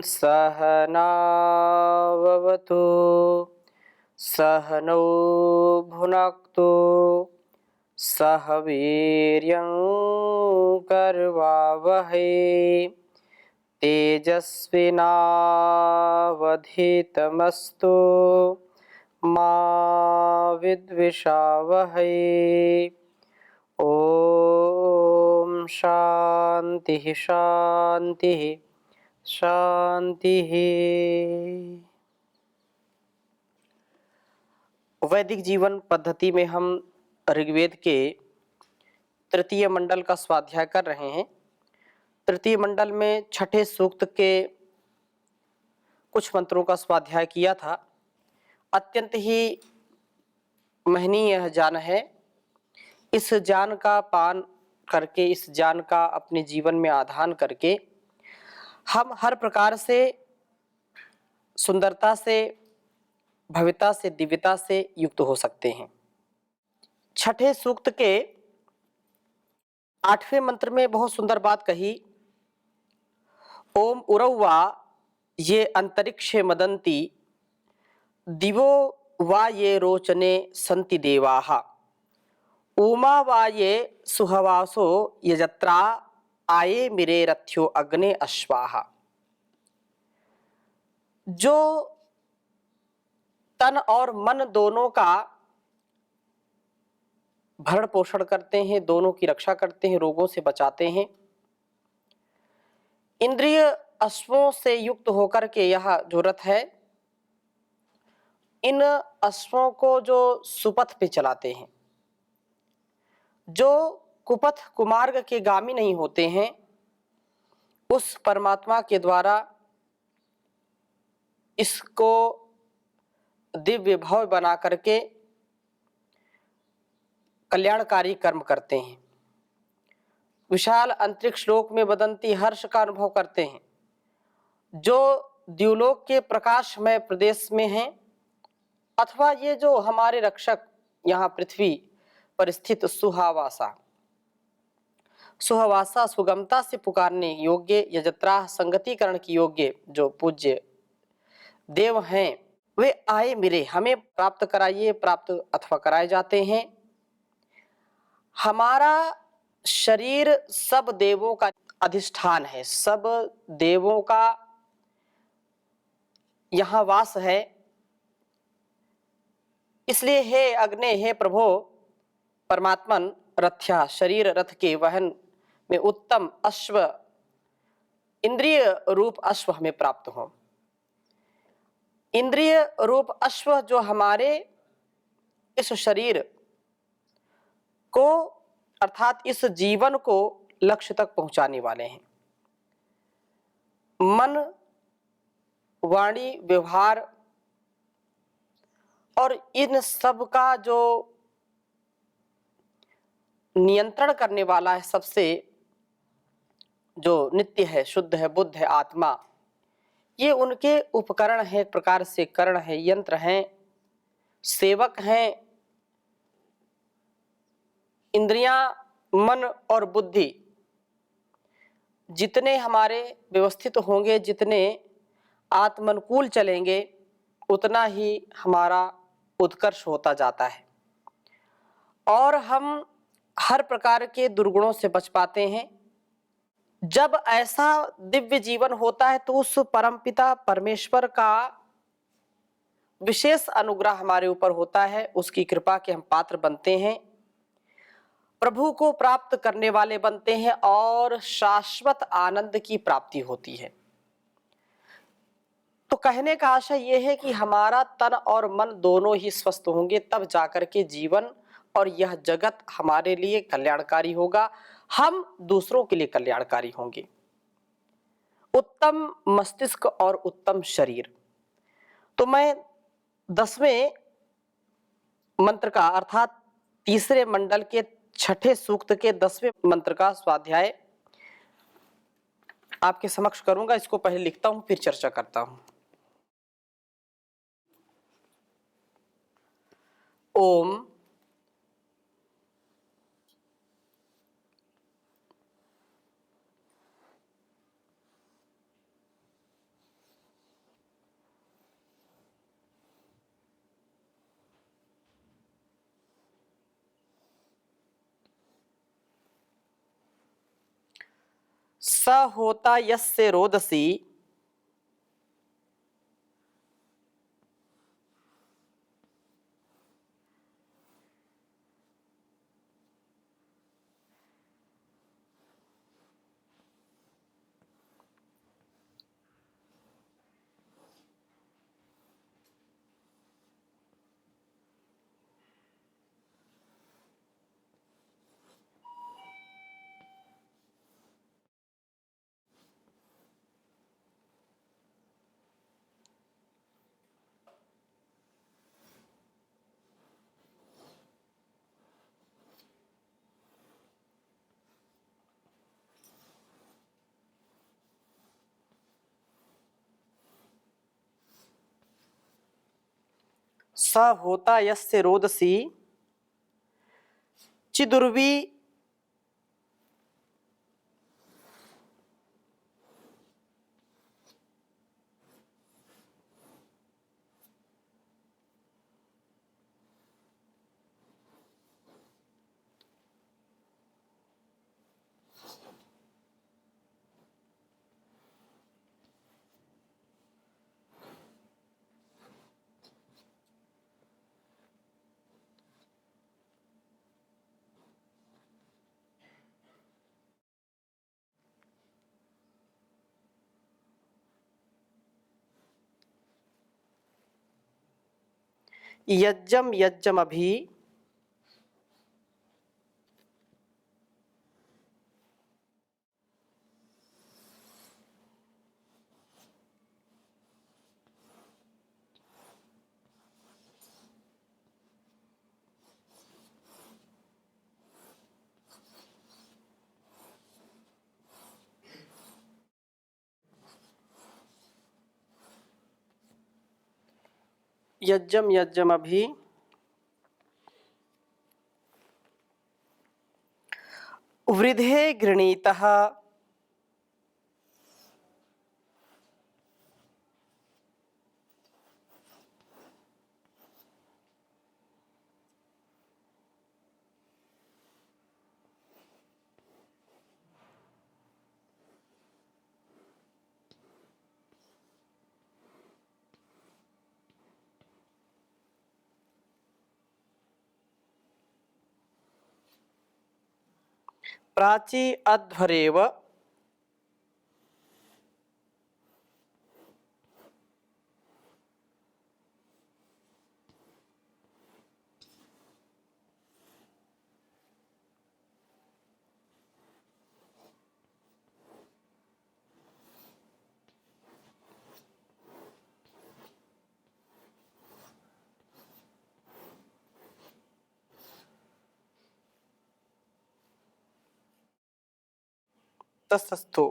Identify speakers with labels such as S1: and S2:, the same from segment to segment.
S1: सहनाववतु सहनौ भुनक्तु सह वीर्यं करवावहै तेजस्विनावधीतमस्तु मा विद्विषावहै। ओम शांति शांति शांति। वैदिक जीवन पद्धति में हम ऋग्वेद के तृतीय मंडल का स्वाध्याय कर रहे हैं। तृतीय मंडल में छठे सूक्त के कुछ मंत्रों का स्वाध्याय किया था। अत्यंत ही महनीय यह ज्ञान है। इस ज्ञान का पान करके, इस ज्ञान का अपने जीवन में आधान करके हम हर प्रकार से सुंदरता से, भव्यता से, दिव्यता से युक्त हो सकते हैं। छठे सूक्त के 8वें मंत्र में बहुत सुंदर बात कही। ओम उरवा ये अंतरिक्षे मदंती दिवो वा ये रोचने संति देवाः उमा वा ये सुहवासो यजत्रा आये मिरे रथ्यो अग्ने अश्वाहा। जो तन और मन दोनों का भरण पोषण करते हैं, दोनों की रक्षा करते हैं, रोगों से बचाते हैं। इंद्रिय अश्वों से युक्त होकर के यह जो रथ है, इन अश्वों को जो सुपथ पे चलाते हैं, जो कुपथ कुमार्ग के गामी नहीं होते हैं, उस परमात्मा के द्वारा इसको दिव्य भव्य बना करके कल्याणकारी कर्म करते हैं। विशाल अंतरिक्ष लोक में बदंती हर्ष का अनुभव करते हैं। जो द्युलोक के प्रकाशमय प्रदेश में हैं, अथवा ये जो हमारे रक्षक यहाँ पृथ्वी पर स्थित सुहावासा, सुहावासा सुगमता से पुकारने योग्य, यजत्रा संगतिकरण की योग्य जो पूज्य देव हैं, वे आए मिरे, हमें प्राप्त कराइए, प्राप्त अथवा कराए जाते हैं। हमारा शरीर सब देवों का अधिष्ठान है, सब देवों का यहाँ वास है। इसलिए हे अग्ने, हे प्रभो परमात्मन, रथ्या शरीर रथ के वहन में उत्तम अश्व, इंद्रिय रूप अश्व हमें प्राप्त हो। इंद्रिय रूप अश्व जो हमारे इस शरीर को अर्थात इस जीवन को लक्ष्य तक पहुंचाने वाले हैं। मन, वाणी, व्यवहार और इन सब का जो नियंत्रण करने वाला है, सबसे जो नित्य है, शुद्ध है, बुद्ध है, आत्मा, ये उनके उपकरण है, एक प्रकार से करण है, यंत्र हैं, सेवक हैं। इंद्रियां, मन और बुद्धि जितने हमारे व्यवस्थित होंगे, जितने आत्मनुकूल चलेंगे, उतना ही हमारा उत्कर्ष होता जाता है और हम हर प्रकार के दुर्गुणों से बच पाते हैं। जब ऐसा दिव्य जीवन होता है तो उस परमपिता परमेश्वर का विशेष अनुग्रह हमारे ऊपर होता है, उसकी कृपा के हम पात्र बनते हैं, प्रभु को प्राप्त करने वाले बनते हैं और शाश्वत आनंद की प्राप्ति होती है। तो कहने का आशय यह है कि हमारा तन और मन दोनों ही स्वस्थ होंगे, तब जाकर के जीवन और यह जगत हमारे लिए कल्याणकारी होगा, हम दूसरों के लिए कल्याणकारी होंगे। उत्तम मस्तिष्क और उत्तम शरीर। तो मैं 10वें मंत्र का अर्थात तीसरे मंडल के छठे सूक्त के 10वें मंत्र का स्वाध्याय आपके समक्ष करूंगा। इसको पहले लिखता हूं, फिर चर्चा करता हूं। ओम स होता यस्य रोदसी स होता यस्य रोदसी चिदुर्वी यज्जम यज्जमभि यज्जम यज्जमभि वृद्धे गृणीतः प्राची अध्वरेव तस्थस्थो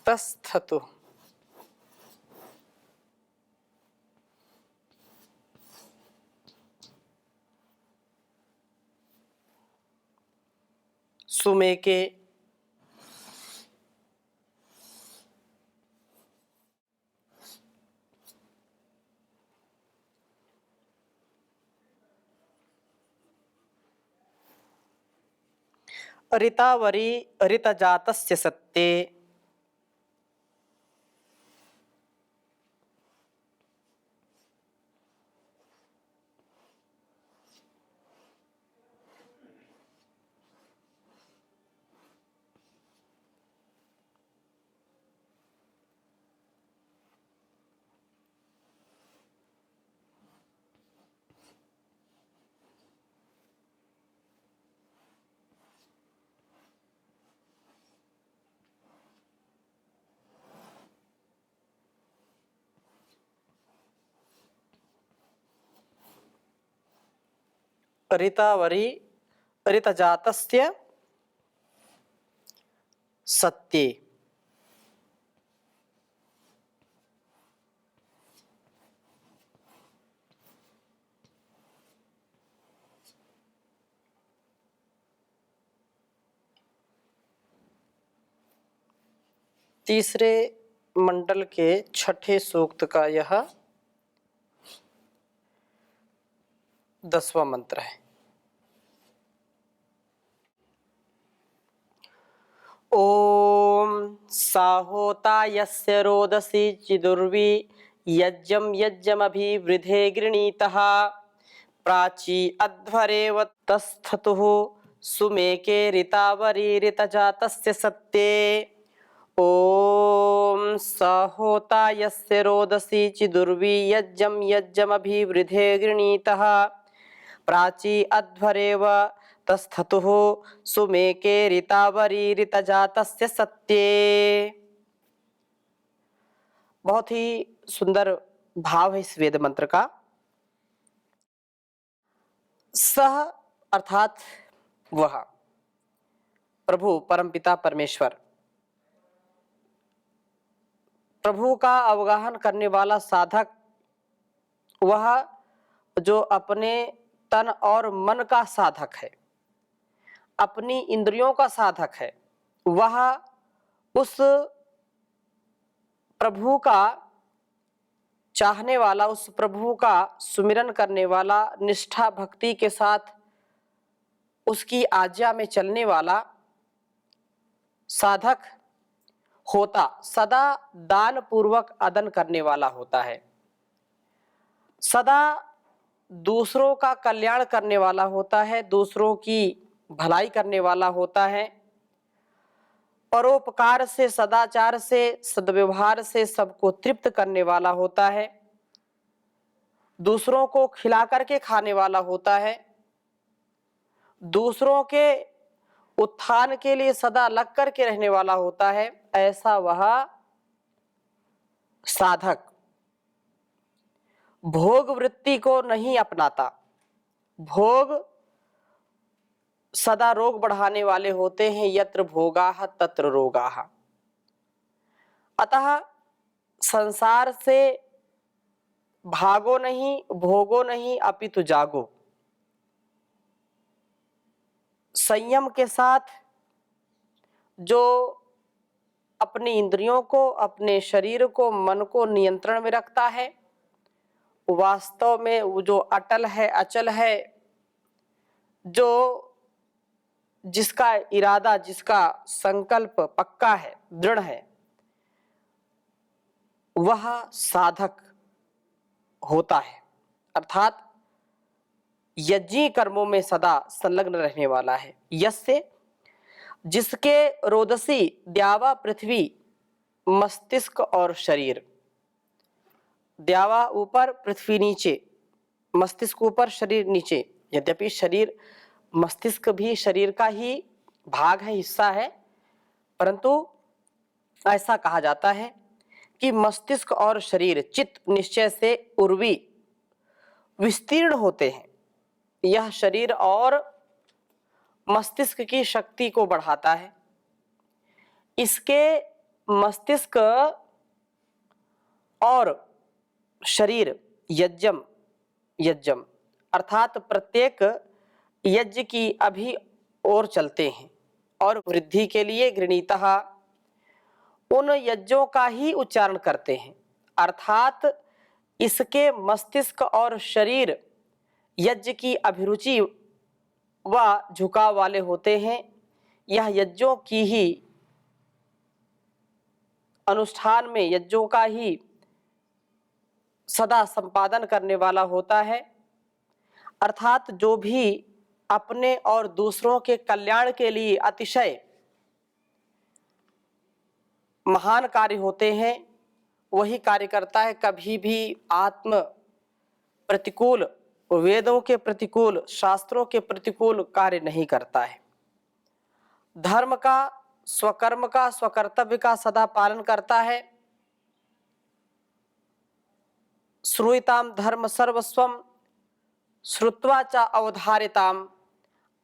S1: तस्थतो सुमेके ऋतावरी ऋतजातस्य सत्ते ऋतावरी ऋतजातस्य सत्ये तीसरे मंडल के छठे सूक्त का यह 10वां मंत्र है। ओम साहोता यस्य रोदसी चिदुर्वी यज्ञं यज्ञमभिवृधे गृणीतः प्राची अध्वरेव तस्थतुः सुमेके ऋतावरी ऋतजातस्य सत्ये। ओम साहोता यस्य रोदसी चिदुर्वी यज्ञं यज्ञमभिवृधे गृणीतः प्राची अध्वरेव तस्थतुः सुमेके ऋतावरी ऋतजातस्य सत्ये। बहुत ही सुंदर भाव है इस वेद मंत्र का। सह अर्थात वह प्रभु परमपिता परमेश्वर, प्रभु का अवगाहन करने वाला साधक, वह जो अपने तन और मन का साधक है, अपनी इंद्रियों का साधक है, वह उस प्रभु का चाहने वाला, उस प्रभु का सुमिरन करने वाला, निष्ठा भक्ति के साथ उसकी आज्ञा में चलने वाला साधक होता, सदा दान पूर्वक अदन करने वाला होता है, सदा दूसरों का कल्याण करने वाला होता है, दूसरों की भलाई करने वाला होता है, परोपकार से, सदाचार से, सद्व्यवहार से सबको तृप्त करने वाला होता है, दूसरों को खिला करके खाने वाला होता है, दूसरों के उत्थान के लिए सदा लग करके रहने वाला होता है। ऐसा वह साधक भोग वृत्ति को नहीं अपनाता। भोग सदा रोग बढ़ाने वाले होते हैं। यत्र भोगाः तत्र रोगाः। अतः संसार से भागो नहीं, भोगो नहीं, अपितु जागो। संयम के साथ जो अपनी इंद्रियों को, अपने शरीर को, मन को नियंत्रण में रखता है, वास्तव में वो जो अटल है, अचल है, जो जिसका इरादा, जिसका संकल्प पक्का है, दृढ़ है, वह साधक होता है। अर्थात यज्ञी कर्मों में सदा संलग्न रहने वाला है। यस्य, जिसके रोदसी द्यावा पृथ्वी मस्तिष्क और शरीर, द्यावा ऊपर पृथ्वी नीचे, मस्तिष्क ऊपर शरीर नीचे। यद्यपि शरीर, मस्तिष्क भी शरीर का ही भाग है, हिस्सा है, परंतु ऐसा कहा जाता है कि मस्तिष्क और शरीर चित्त निश्चय से उर्वी विस्तीर्ण होते हैं। यह शरीर और मस्तिष्क की शक्ति को बढ़ाता है। इसके मस्तिष्क और शरीर यज्ञम यज्ञम अर्थात प्रत्येक यज्ञ की अभी ओर चलते हैं और वृद्धि के लिए गृणीतः उन यज्ञों का ही उच्चारण करते हैं। अर्थात इसके मस्तिष्क और शरीर यज्ञ की अभिरुचि व झुकाव वाले होते हैं। यह यज्ञों की ही अनुष्ठान में, यज्ञों का ही सदा संपादन करने वाला होता है। अर्थात जो भी अपने और दूसरों के कल्याण के लिए अतिशय महान कार्य होते हैं, वही कार्य करता है। कभी भी आत्म प्रतिकूल, वेदों के प्रतिकूल, शास्त्रों के प्रतिकूल कार्य नहीं करता है। धर्म का, स्वकर्म का, स्वकर्तव्य का सदा पालन करता है। श्रूयताम धर्म सर्वस्वम श्रुत्वा च अवधारिताम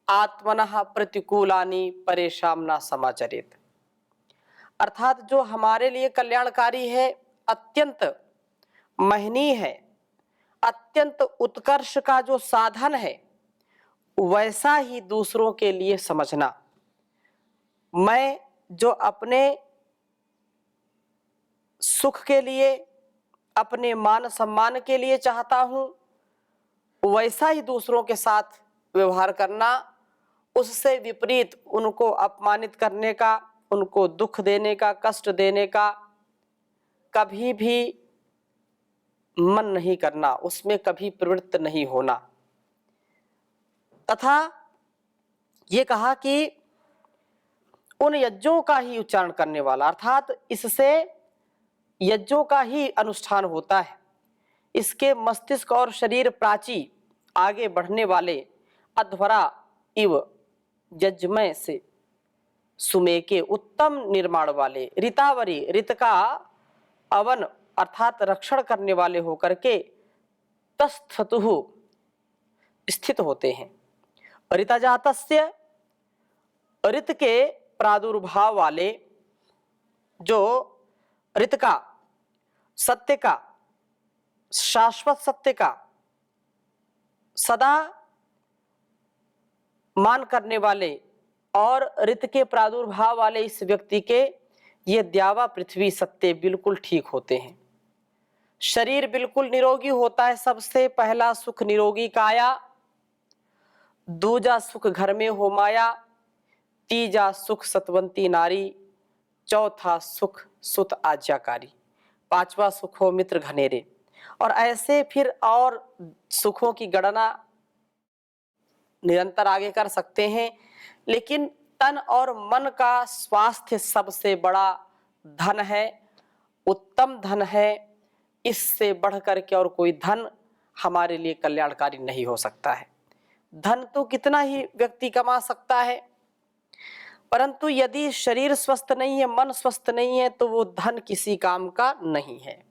S1: आत्मनः प्रतिकूलानि परेशान न समाचरेत। अर्थात जो हमारे लिए कल्याणकारी है, अत्यंत महनीय है, अत्यंत उत्कर्ष का जो साधन है, वैसा ही दूसरों के लिए समझना। मैं जो अपने सुख के लिए, अपने मान सम्मान के लिए चाहता हूं, वैसा ही दूसरों के साथ व्यवहार करना, उससे विपरीत उनको अपमानित करने का, उनको दुख देने का, कष्ट देने का कभी भी मन नहीं करना, उसमें कभी प्रवृत्त नहीं होना। तथा ये कहा कि उन यज्ञों का ही उच्चारण करने वाला, अर्थात इससे यज्ञों का ही अनुष्ठान होता है, इसके मस्तिष्क और शरीर प्राची आगे बढ़ने वाले अध्वरा इव यज्ञमय से सुमे के उत्तम निर्माण वाले ऋतावरी, ऋत का अवन अर्थात रक्षण करने वाले होकर के तस्थतुः स्थित होते हैं। ऋतजातस्य, ऋत के प्रादुर्भाव वाले, जो ऋत का, सत्य का, शाश्वत सत्य का सदा मान करने वाले और ऋत के प्रादुर्भाव वाले इस व्यक्ति के ये द्यावा पृथ्वी सत्य बिल्कुल ठीक होते हैं। शरीर बिल्कुल निरोगी होता है। सबसे पहला सुख निरोगी काया, दूजा सुख घर में हो माया, तीजा सुख सतवंती नारी, चौथा सुख सुत आज्ञाकारी, पांचवा सुख हो मित्र घनेरे। और ऐसे फिर और सुखों की गणना निरंतर आगे कर सकते हैं। लेकिन तन और मन का स्वास्थ्य सबसे बड़ा धन है, उत्तम धन है। इससे बढ़कर के और कोई धन हमारे लिए कल्याणकारी नहीं हो सकता है। धन तो कितना ही व्यक्ति कमा सकता है, परंतु यदि शरीर स्वस्थ नहीं है, मन स्वस्थ नहीं है, तो वो धन किसी काम का नहीं है।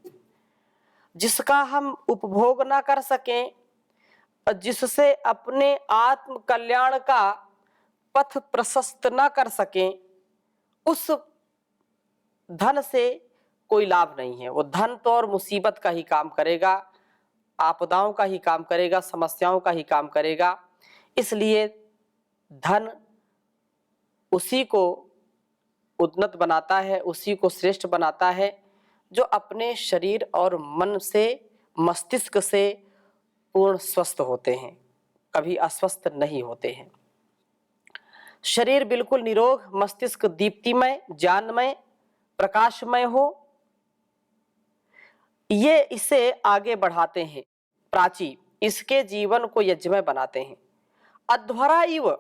S1: जिसका हम उपभोग ना कर सकें, जिससे अपने आत्म कल्याण का पथ प्रशस्त ना कर सकें, उस धन से कोई लाभ नहीं है। वो धन तो और मुसीबत का ही काम करेगा, आपदाओं का ही काम करेगा, समस्याओं का ही काम करेगा। इसलिए धन उसी को उन्नत बनाता है, उसी को श्रेष्ठ बनाता है जो अपने शरीर और मन से, मस्तिष्क से पूर्ण स्वस्थ होते हैं, कभी अस्वस्थ नहीं होते हैं। शरीर बिल्कुल निरोग, मस्तिष्क दीप्तिमय, ज्ञानमय, प्रकाशमय हो, ये इसे आगे बढ़ाते हैं। प्राची इसके जीवन को यज्ञमय बनाते हैं। अध्वरा इव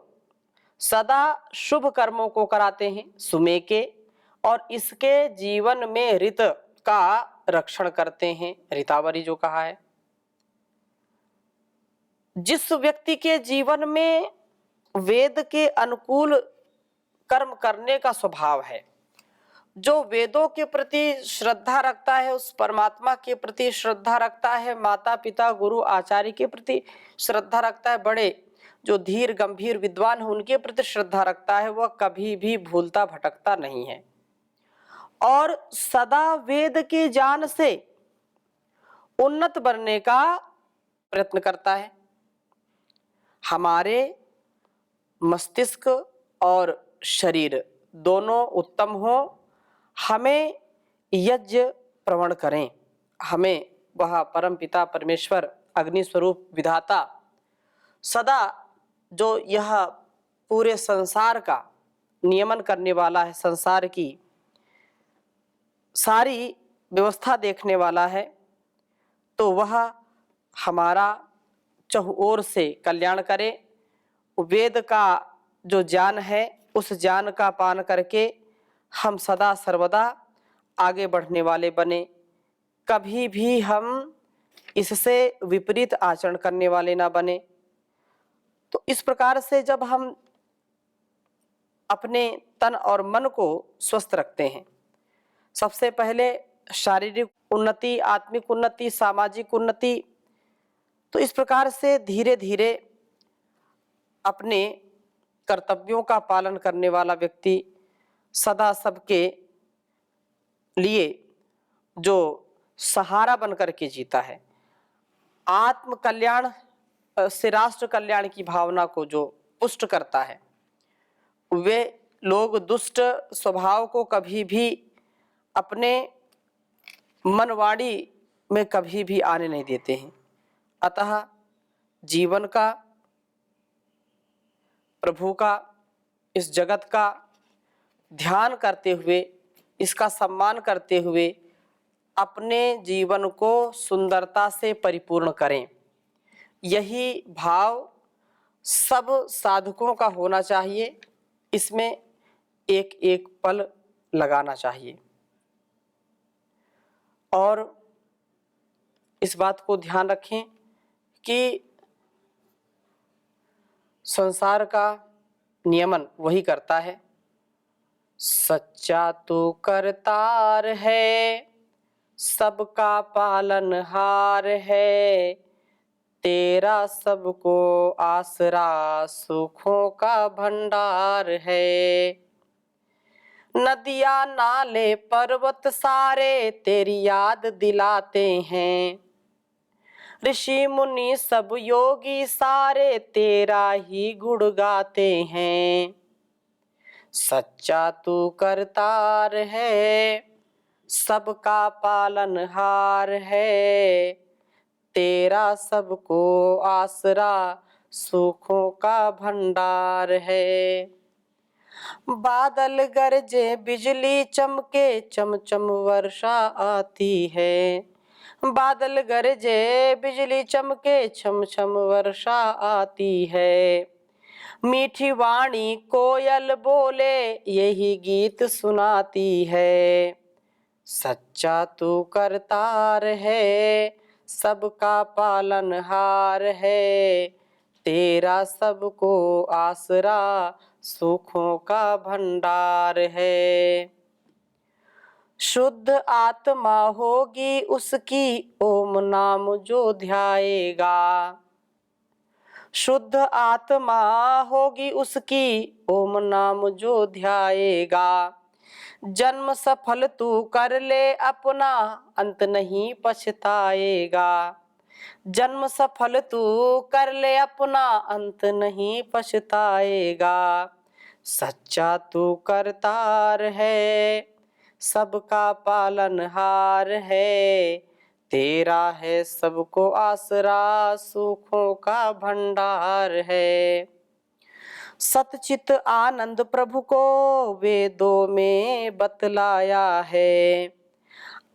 S1: सदा शुभ कर्मों को कराते हैं, सुमे के, और इसके जीवन में ऋत का रक्षण करते हैं, ऋतावरी जो कहा है। जिस व्यक्ति के जीवन में वेद के अनुकूल कर्म करने का स्वभाव है, जो वेदों के प्रति श्रद्धा रखता है, उस परमात्मा के प्रति श्रद्धा रखता है, माता पिता गुरु आचार्य के प्रति श्रद्धा रखता है, बड़े जो धीर गंभीर विद्वान हैं उनके प्रति श्रद्धा रखता है, वह कभी भी भूलता भटकता नहीं है और सदा वेद के ज्ञान से उन्नत बनने का प्रयत्न करता है। हमारे मस्तिष्क और शरीर दोनों उत्तम हो, हमें यज्ञ प्रवण करें। हमें वह परम पिता परमेश्वर अग्नि स्वरूप विधाता सदा जो यह पूरे संसार का नियमन करने वाला है, संसार की सारी व्यवस्था देखने वाला है, तो वह हमारा चहुओर से कल्याण करे। वेद का जो ज्ञान है, उस ज्ञान का पान करके हम सदा सर्वदा आगे बढ़ने वाले बने, कभी भी हम इससे विपरीत आचरण करने वाले ना बने। तो इस प्रकार से जब हम अपने तन और मन को स्वस्थ रखते हैं, सबसे पहले शारीरिक उन्नति, आत्मिक उन्नति, सामाजिक उन्नति, तो इस प्रकार से धीरे धीरे अपने कर्तव्यों का पालन करने वाला व्यक्ति सदा सबके लिए जो सहारा बनकर के जीता है, आत्म कल्याण से राष्ट्र कल्याण की भावना को जो पुष्ट करता है, वे लोग दुष्ट स्वभाव को कभी भी अपने मनवाड़ी में कभी भी आने नहीं देते हैं। अतः जीवन का, प्रभु का, इस जगत का ध्यान करते हुए, इसका सम्मान करते हुए अपने जीवन को सुंदरता से परिपूर्ण करें। यही भाव सब साधकों का होना चाहिए। इसमें एक एक पल लगाना चाहिए और इस बात को ध्यान रखें कि संसार का नियमन वही करता है। सच्चा तो करतार है, सबका पालनहार है, तेरा सबको आसरा, सुखों का भंडार है। नदियाँ नाले पर्वत सारे तेरी याद दिलाते हैं, ऋषि मुनि सब योगी सारे तेरा ही गुण गाते हैं। सच्चा तू करतार है, सबका पालनहार है, तेरा सबको आसरा, सुखों का भंडार है। बादल गरजे बिजली चमके, चमचम वर्षा आती है। बादल गरजे बिजली चमके, छम-छम वर्षा आती है। मीठी वाणी कोयल बोले, यही गीत सुनाती है। सच्चा तू करतार है, सबका पालनहार है, तेरा सबको आसरा, सुखों का भंडार है। शुद्ध आत्मा होगी उसकी, ओम नाम जो ध्याएगा। शुद्ध आत्मा होगी उसकी, ओम नाम जो ध्याएगा। जन्म सफल तू कर ले अपना, अंत नहीं पछताएगा। जन्म सफल तू कर ले अपना, अंत नहीं पछताएगा। सच्चा तू करतार है, सबका पालनहार है, तेरा है सबको आसरा, सुखों का भंडार है। सतचित आनंद प्रभु को वेदों में बतलाया है,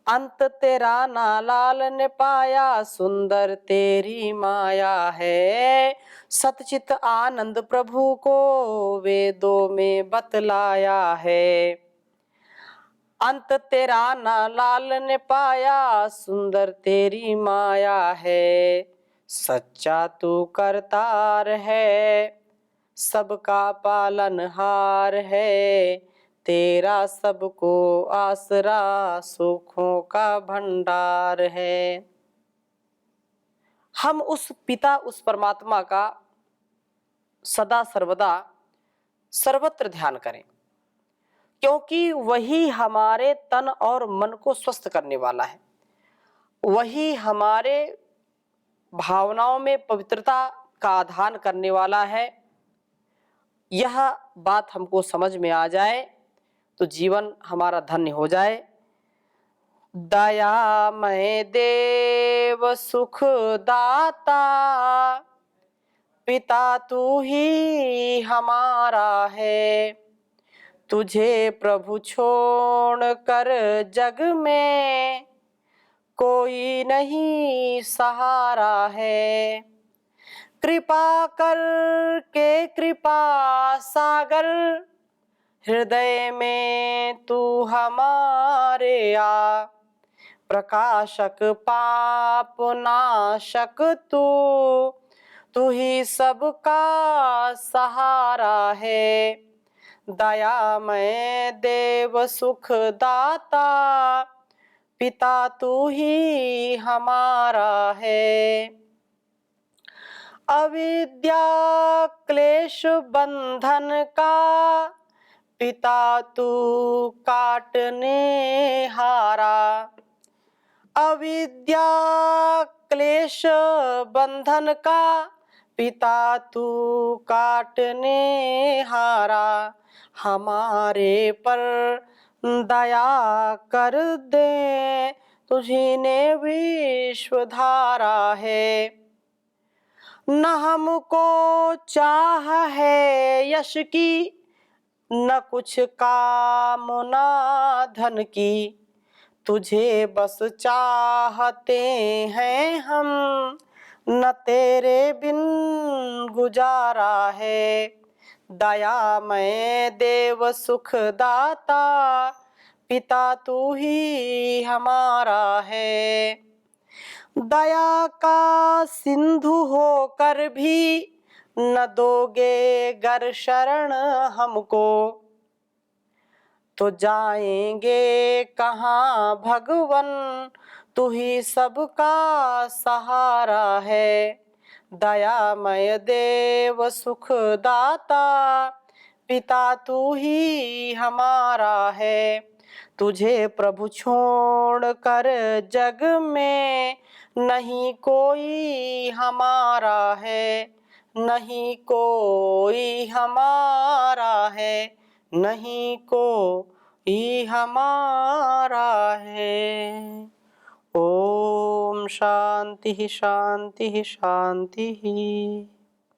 S1: अंत तेरा ना लाल ने पाया, सुंदर तेरी माया है। सतचित आनंद प्रभु को वेदों में बतलाया है, अंत तेरा ना लाल ने पाया, सुंदर तेरी माया है। सच्चा तू करतार है, सबका पालनहार है, तेरा सबको आसरा, सुखों का भंडार है। हम उस पिता, उस परमात्मा का सदा सर्वदा सर्वत्र ध्यान करें, क्योंकि वही हमारे तन और मन को स्वस्थ करने वाला है। वही हमारे भावनाओं में पवित्रता का आधान करने वाला है। यह बात हमको समझ में आ जाए तो जीवन हमारा धन्य हो जाए। दयामय देव सुख दाता, पिता तू ही हमारा है, तुझे प्रभु छोड़ कर जग में कोई नहीं सहारा है। कृपा करके कृपा सागर, हृदय में तू हमारे आ, प्रकाशक पाप नाशक तू ही सबका सहारा है। दयामय देव सुख दाता, पिता तू ही हमारा है। अविद्या क्लेश बंधन का पिता तू काटने हारा। अविद्या क्लेश बंधन का पिता तू काटने हारा। हमारे पर दया कर दे, तुझी ने विश्व धारा है। न हमको चाह है यश की, न कुछ कामना धन की, तुझे बस चाहते हैं हम, न तेरे बिन गुजारा है। दयामय देव सुखदाता, पिता तू ही हमारा है। दया का सिंधु होकर भी न दोगे गर शरण हमको, तो जाएंगे कहाँ भगवन, तू ही सबका सहारा है। दयामय देव सुखदाता, पिता तू ही हमारा है। तुझे प्रभु छोड़ कर जग में नहीं कोई हमारा है, नहीं कोई हमारा है, नहीं कोई हमारा है। ओम शांति शांति शांति।